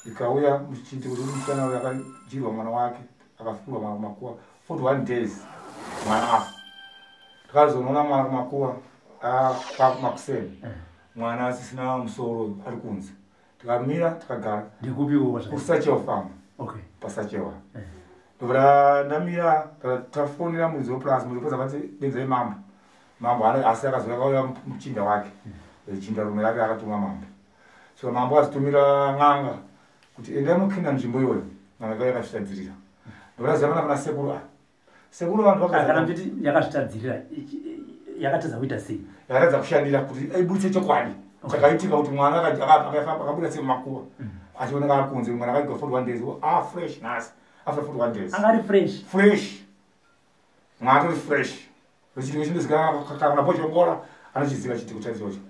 Ikauya mchiti kuti msana uya akajirwa mwana wake akafungwa makuwa 41 days mwana afa. Takazoona mwana kumakuwa makuseni mwana asisina musoro ari kunze. Tikamira tikagara ndikupiwo kusachewa farm. Okay. Pasachewa. Ndobra ndamira tafonera muzi weplus akati benza mambo. Mambo asi akazoya kauya mchinda wake. Chinda rume rake akatuma mambo. So mambo azitumira ng'anga kuti enda mukhinda nzvimbo iyoyo ng'anga yakazvitadzirira. Ndokazivana kana sekuru vanhu kana kuti yakazvitadzirira yakatadza kuita sei? Yakatadza kushandira kuti aibudise chokwadi chakaitika kuti mwana akabuda semakuwa achioneka ari kunze mwana akaigwa 41 days fresh nhasi after 41 days angari fresh mwana atori fresh zvichitiko chindozikanwa kana pochongora anochiziva chitiko chacho ichocho.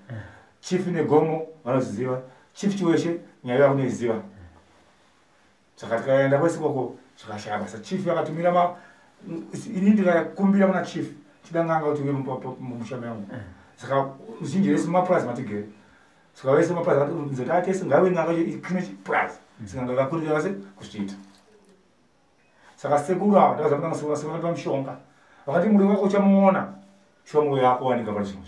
Chief negomo vanozviziva, chief chiweshe nyaya yakunoiziva. Saka tikaenda kwese koko zvakashaya basa. Chief yakatumira ini ndikakumbira kuna chief tida ng'anga kuti uye mumusha mangu. Saka uzhinji rese mumapurazi matigere. Saka vese mumapurazi nzota tese ngave ng'anga ikine chipurazi. Saka ngakakurira vase kuzviita. Saka sekuru ava ndakazama sekuru pamushonga. Vakati muri wako uchamuona shongo yako wanika pari zvinhu.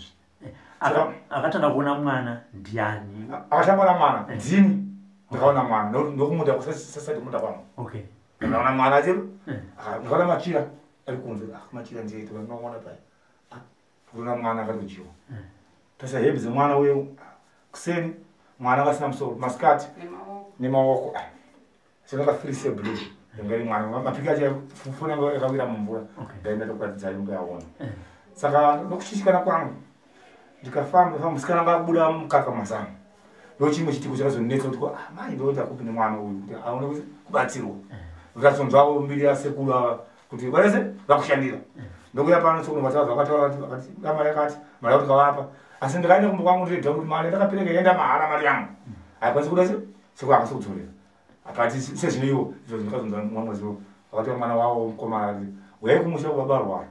Akatanga kuona mwana ndiani? Akatanga mwana ndini. Ndakaona mwana ndokumuda kusasati muda kwangu. Okay. Ndaona mwana chero. Ndakaona machira ari kunze. Machira ndiye to ndinoona paya. Kuna mwana akarujiwa. Tasa hebze mwana uyo kuseni mwana akasina musoro maskati nemaoko. Sinoka filise blue. Ngari mwana mapika cha fufuna ngo akawira mumvura. Ndaenda tokwatidza yunga yaona. Saka nokushishikana kwangu ndikafamba musikana ngakubuda mukaka masana. Ndochimwe chitiko chakazonetsa kuti mai ndoita kupi nemwana uyu kuti aone kubatsirwa. Ndikazonzwa mbiri yasekuru kuti varese vakushandira. Ndokuya pano tsoko vatatu vakataura vakati mari yakati mari kuti kavapa. Asi ndikaenda kumba kwangu ndiri kuti mari ndakapereka yenda mahara mari yangu. Haikwanisi kuda sekuru akasokudzorera. Akati sezvinoiwo izvo ndikazonzwa mwamwezi vakati mwana wavo mukomana uyai kumusha kubaba arwara.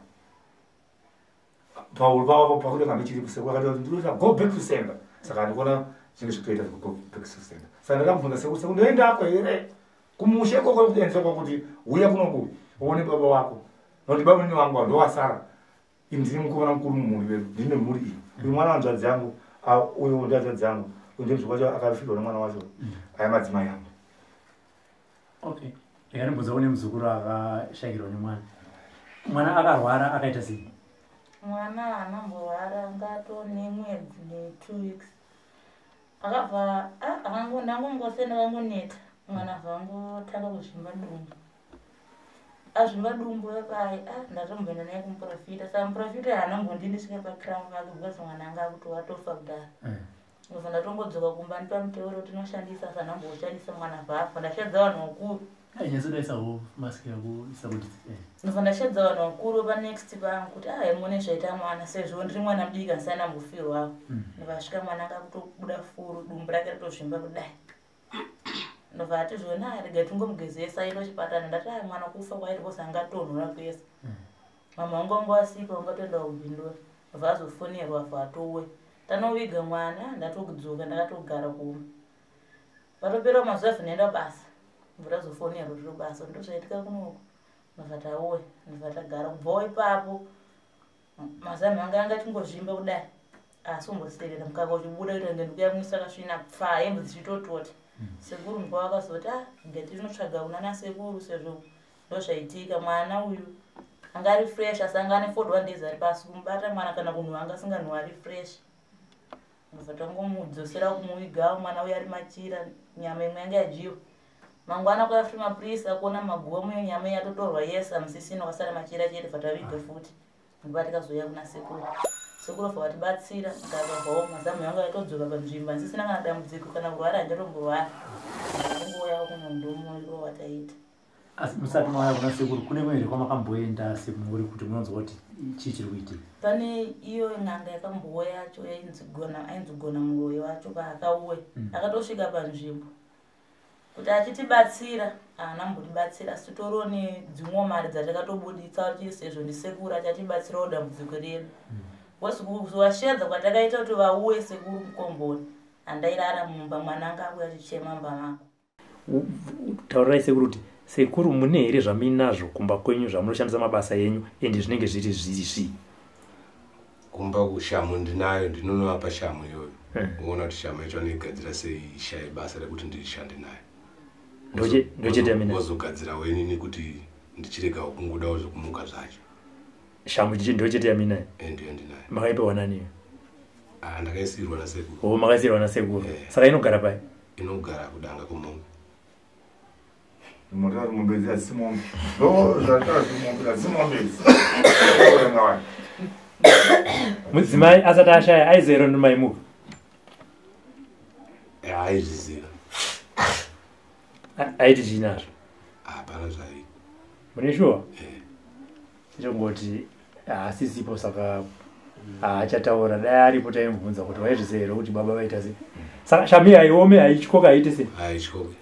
Paul Baba pakuda kambichiri kusekuru akati ndinoda go back to sender. Saka ndikona chinhu chitoita go back to sender. Saka ndakamubvunza sekuru ndoendako here kumusha ikoko kuenzwa kuti uya kunoku uone baba wako. Nokuti baba ni wangu ndowasara. Ndiri mukomana mukuru mumhuri wedu ndine mhuri iyi. Uyu mwana wanzvadzi yangu uyo ndazvadzi yangu uyu ndizvo akafirwa nemwana wacho aya madzimai yangu. Okay. Ndakambudza une muzukuru akashayirwa nemwana. Mwana akarwara akaita sei? Mwana anamborwara ngato nemwedzi ne2 weeks. Akabva ndangongosenda kangoneta. Mwana zvangotanga kuzvimba dumbu. Azvimba dumbu pai ndatomboenda naye kumuprofita. Saka muprofita haanambondindisvika pakrown vake because mwana anga kuti watofa kudara. Ndobva ndatongodzoka kumba ndipa muteuro kuti tinoshandisa sanamboshandisa mwana bhafa. Ndashadza vanhu vakuru. Nyezodaisa mask yako isakuti. Ndobva ndashadza vanhu vakuru panext pangu kuti muone zvaita mwana sezvo ndiri mwana mudiki asina mbofirwa. Ndikasvika mwana akakutobuda furu dumbu rake ritozvimba kudai. Ndobva atizvona rega tungomugezesa ino chipatara ndati mwana kufa kwairi kosa angatonhora kwese. Mama wangu angowasipa ungatoenda kubhindura. Ndobva azofonerwa afa atowe. Tanoviga mwana ndatokudzoka ndakatogara kumwe. Patopera mazuva zvinoenda basa. Ndobva tazofonerwa zviro basa ndozvaitika kunoko. Ndobva tawe ndobva tagara kubvawo ipapo. Mazami anga angachingozvimba kudai. Asi umboserera mukaka uchibuda kuti ndikuyamwisa kasvina pfa hembe dzichitotota. Sekuru mbwa akazoti ngati tinotsvaga kunana sekuru sezvo ndozvaitika mwana uyu anga ari fresh asangane 41 days ari pasi kumubata mwana kana kunhu anga asinganhu ari fresh. Ndobva tangomudzosera kumuviga mwana uyu ari machira nyama imwe yanga yajiwa. Mangwana kwafika maprisa kuona maguwa muyo nyama yatotorwa yesa musisino kwasara machira chete fataviga futi. Ndobva tikazoya kuna sekuru. Sekuru vatibatsira ndakabvawo mazamu yangu yatodzoka panzvimbo ndisina kana dambudziko kana kurwara ndatombowara. Ndingoya kuno ndomo iro wataita. Asi musati mwana kuna sekuru kune mwere kwa makamboenda semuri kuti munonzwa kuti chichiri kuitika. Pane iyo ng'anga yakambowa yacho ainzogona Muroyi wacho paakauwe akatosvika panzvimbo kuti achitibatsira anambotibatsira sitoriwo nedzimwe mari dzatakatobuditsa kuti sezvo ndisekuru achatibatsirawo dambudziko redu. Kuzovashedza kwatakaita kuti vauye sekuru mukomboni andairara mumba mwana anga akuya achichema mumba mako. Taurirai sekuru kuti sekuru mune here zvamuinazvo kumba kwenyu zvamunoshandisa mabasa yenyu ende zvinenge zviri zvizvi kumba kushamu ndinayo ndinonovapa shamu iyoyo uona kuti shamu yacho anoigadzira sei shaye basa rekuti ndishande nayo wozogadzira wenini kuti ndichirega kungodawo zvokumuka zvacho shamu ndochete yaminayo ndiyo ndinayo makaipiwa naniyo ndakaisirwa nasekuru makaisirwa nasekuru saka inogara pai inogara kudanga kumombe Motari mumbezi asimombe. Mudzimai asati ashaya aizero nomaimuka. Aizviziva. Aiti chinazvo. Hapana zvai. Mune shuwa? Chongoti asisipo saka achataura dai aripo taimubvunza kuti waizviziva kuti baba vaita sei. Saka shami aiome aichikoka aite sei? Aichikoka.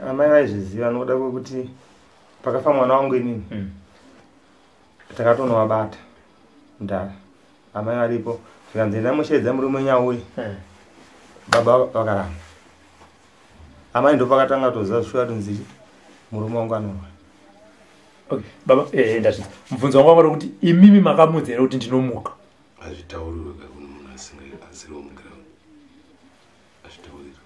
Amai vaizviziva nokuda kwekuti pakafa mwana wangu inini takatonowabata ndara amai varipo zvikanzi ndamushedza murume nyauye baba vakaramba amai ndo pakatanga toziva shuwa tunziri murume wangu anorwa. Okay baba ndazvi mubvunzo wangu wangori kuti imimi makamudzera kuti ndinomuka azvitaurika kuno munhu asiri womuground azvitaurika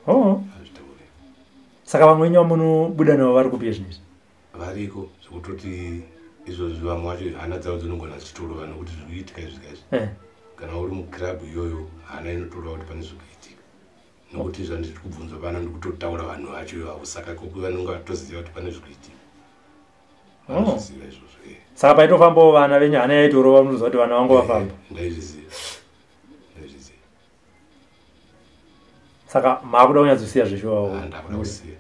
saka vamwe nyama munobuda navo vari kupiya zvinezvi variko zvekutoti izvozvi vamwe vacho hana dzavo dzinogona dzichitorova nokuti zvikuitika izvikazvi kana uri mukirabhu iyoyo hana inotorova kuti pane zvikuitika nokuti zvandiri kubvunzwa pano ndikutotaura vanhu vacho ivavo saka koko vanonge vatoziva kuti pane zvikuitika vanozviziva izvozvo saka paitofambawo vana venyu hana yaitorova munoziva kuti vana vangu vafamba ndaizviziva saka maakuda kunyatsosiya zveshuwa ndakuda kusiya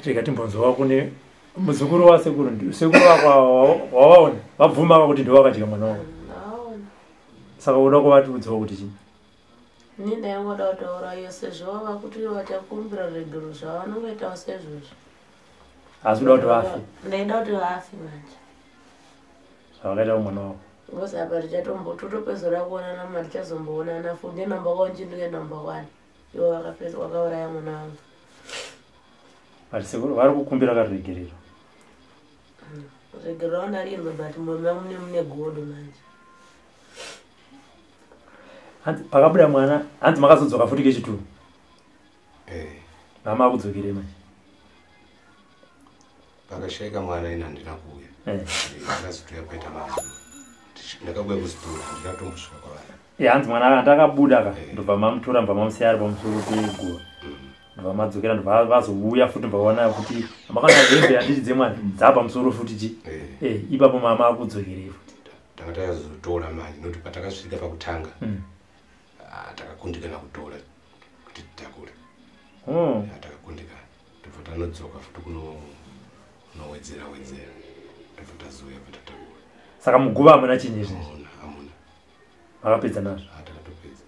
tikatimbonzo wako ne muzukuru wasekuru sekuru wako wawaona vabvuma kuti ndo wakadya mwana wako saka uda kuvatiudzawo kuti chii ini ndaingoda kutaura iyo sezvo vava kuti vatakumbira regero zvavanongoitawo sezvozvo asi uda kuti vafe ndaida kuti vafe manje zvavakaita kumwana wako ngozi apa totopedzera kuonana mari tichazomboonana funde namba kaunji ndinge namba 1 iwo wakauraya mwana wangu ati sekuru vari kukumbira karegerero regero raundarirwe but mwoyo mangu mune godo manje hanzi pakabuda mwana hanzi makazodzoka futi kechituru mama akudzokere manje pakashaika mwana ina handina kuuya akazotoya paita mazuva ndakabuya kuzitora ndinatombosvika kwavari hanzi mwana andakabuda ka ndobva mamutora mbva mamusiya ari pamusoro peguva ndobva madzokera ndobva vazouya futi mbvaona kuti makana hembe handiti dzemwana dzapa musoro futi chi ipapo mama akudzokere futi tanga tazotora manje nokuti patakasvika pakutanga takakundikana kutora kuti titakure takakundikana tobva tanodzoka futi kunowedzera tobva tazoya patatakura saka muguva hamuna chinyi izvezvi hamuna makapedza nazvo takatopedza